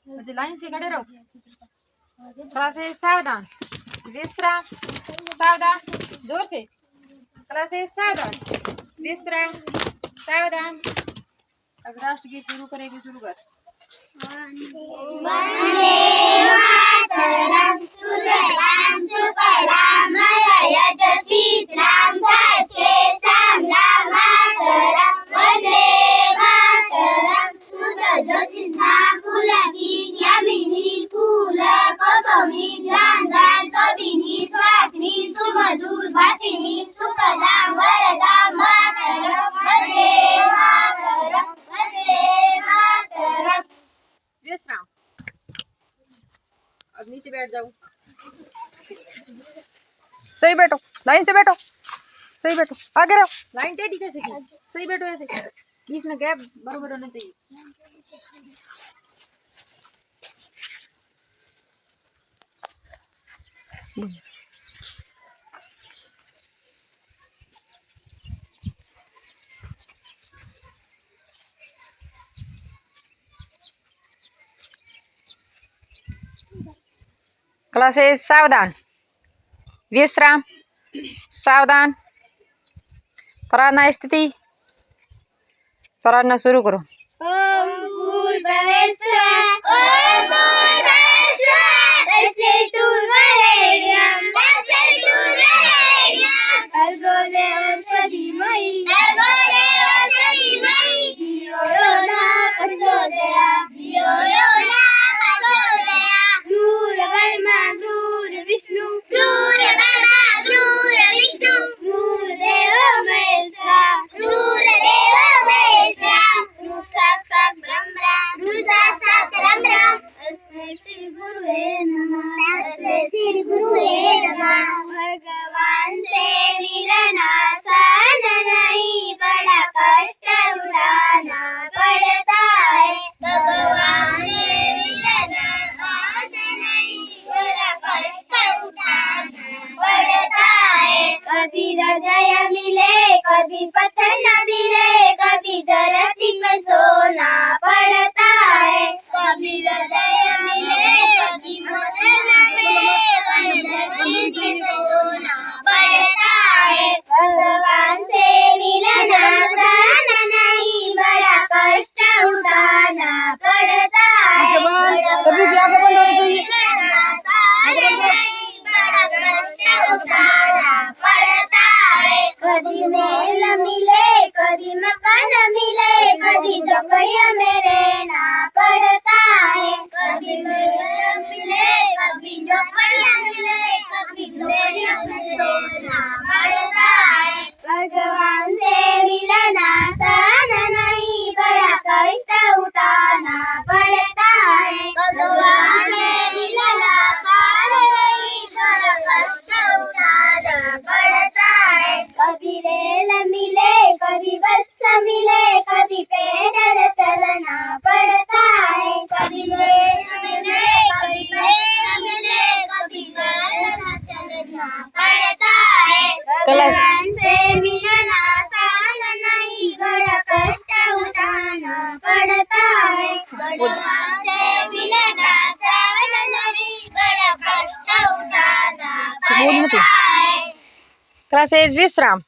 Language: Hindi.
म्हणजे लाइन से खड़े रहो। थोड़ा से सावधान, विश्राम, सावधान, जोर से। थोड़ा से सावधान, विश्राम, सावधान। अब राष्ट्र गीत शुरू करेंगे, शुरू कर। वंदे मातरम सुजलाम सुफलाम मलयज शीतलाम सस्ये श्यामलाम मातरम वंदे मातरम सुजलाम पुलकित यामिनी फूल कोसमी गंधा सबिनी स्वासिनी सुमधुर भासिनी सुकलाम वरदाम मातरम वंदे मातरम वंदे मातरम। विश्राम। अब नीचे बैठ जाओ। सही बैठो, लाइन से बैठो, सही बैठो, आगे रहो। लाइन टेढ़ी कैसे की? सही बैठो ऐसे, बीच में गैप बराबर होना चाहिए। क्लासेस सावधान, विश्राम, सावधान, प्रार्थना स्थिति, प्रार्थना शुरू करो। ओम भूर्भुवस्सुवः ओम भूर्भुवस्सुवः तस्सैतुर्वरेण्यं भर्गो देवस्य धीमहि धियो यो न प्रचोदयात् क्रूरवर्मा क्रूरविष्णु क्रूरदेवो महेश्वरः साक्षात् ब्रह्मा तस्मै श्री गुरुवे नमः भगवान से मिलना आसान नहीं बड़ा कष्ट उठाना पड़ता है भगवान से मिलना आसान नहीं बड़ा कष्ट उठाना पड़ता है कभी हृदय मिले कभी पत्थर न मिले कभी धरती पर सोना पड़ता है कभी हृदय मिले कभी पत्थर न मिले कभी धरती पर सोना पड़ता है भगवान से मिलना आसान नहीं बड़ा कष्ट उठाना पड़ता है सभी की आगे बढ़ो, मिलना आसान नहीं बड़ा कष्ट उठाना पड़ता है कभी मेल मिले कभी मकान मिले कभी झोपड़ियों में रहना पड़ता है कभी मेल मिले कभी झोपड़ियां मिले कभी झोपड़ियों में सोना पड़ता है भगवान से मिलना आसान नहीं बड़ा कष्ट उठाना पड़ता है भगवान से मिलना आसान नहीं बड़ा कष्ट उठाना पड़ता है कभी रेल मिले कभी बस मिले कभी पैदल चलना पड़ता है कभी रेल मिले कभी बस मिले कभी पैदल चलना पड़ता है भगवान से मिलना आसान नहीं बड़ा कष्ट उठाना पड़ता है भगवान से मिलना आसान नहीं बड़ा कष्ट उठाना पड़ता है क्लासेस विश्राम,